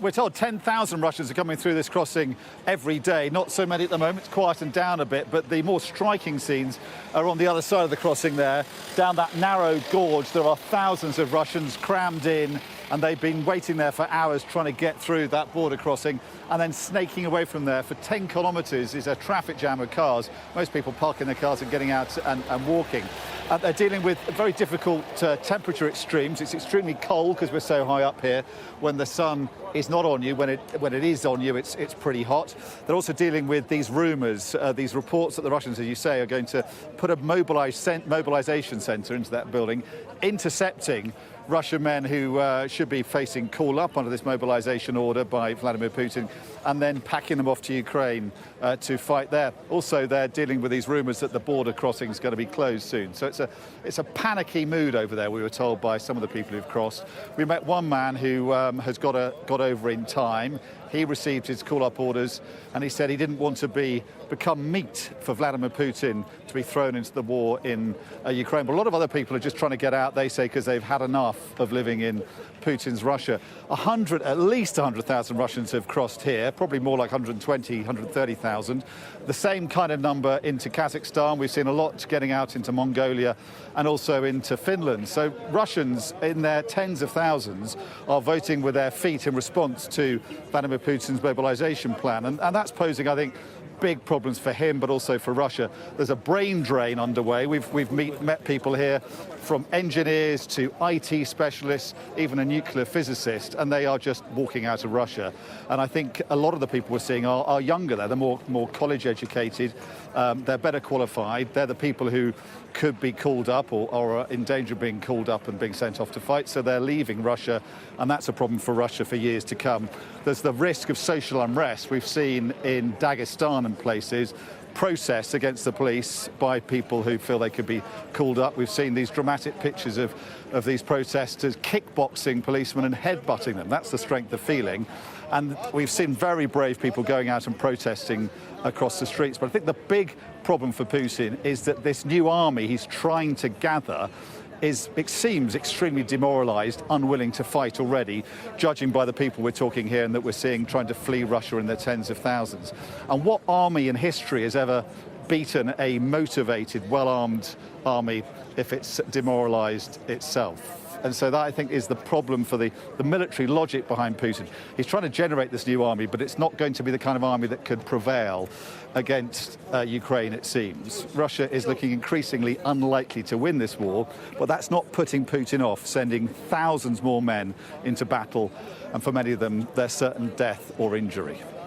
we're told 10,000 Russians are coming through this crossing every day. Not so many at the moment, it's quietened down a bit, but the more striking scenes are on the other side of the crossing there. Down that narrow gorge, there are thousands of Russians crammed in, and they've been waiting there for hours trying to get through that border crossing, and then snaking away from there. For 10 kilometres is a traffic jam of cars, most people parking their cars and getting out and walking. They're dealing with very difficult temperature extremes. It's extremely cold because we're so high up here. When the sun is not on you, when it is on you, it's pretty hot. They're also dealing with these rumours, these reports that the Russians, as you say, are going to put a mobilisation centre into that building, intercepting Russian men who should be facing call up under this mobilisation order by Vladimir Putin, and then packing them off to Ukraine to fight there. Also, they're dealing with these rumours that the border crossing is going to be closed soon. So it's a panicky mood over there, we were told by some of the people who've crossed. We met one man who has got over in time. He received his call-up orders, and he said he didn't want to become meat for Vladimir Putin to be thrown into the war in Ukraine. But a lot of other people are just trying to get out, they say, because they've had enough of living in Putin's Russia. At least 100,000 Russians have crossed here, probably more like 120, 130,000. The same kind of number into Kazakhstan. We've seen a lot getting out into Mongolia and also into Finland. So Russians in their tens of thousands are voting with their feet in response to Vladimir Putin's mobilisation plan. And that's posing, I think, big problems for him, but also for Russia. There's a brain drain underway. We've met people here, from engineers to IT specialists, even a nuclear physicist, and they are just walking out of Russia. And I think a lot of the people we're seeing are younger. They're more college educated. They're better qualified. They're the people who could be called up or are in danger of being called up and being sent off to fight. So they're leaving Russia, and that's a problem for Russia for years to come. There's the risk of social unrest. We've seen in Dagestan and places protests against the police by people who feel they could be called up. We've seen these dramatic pictures of these protesters kickboxing policemen and headbutting them. That's the strength of feeling. And we've seen very brave people going out and protesting across the streets. But I think the big problem for Putin is that this new army he's trying to gather it seems extremely demoralised, unwilling to fight already, judging by the people we're talking here and that we're seeing trying to flee Russia in their tens of thousands. And what army in history has ever beaten a motivated, well-armed army if it's demoralised itself? And so that, I think, is the problem for the military logic behind Putin. He's trying to generate this new army, but it's not going to be the kind of army that could prevail against Ukraine, it seems. Russia is looking increasingly unlikely to win this war, but that's not putting Putin off sending thousands more men into battle, and for many of them, they're certain death or injury.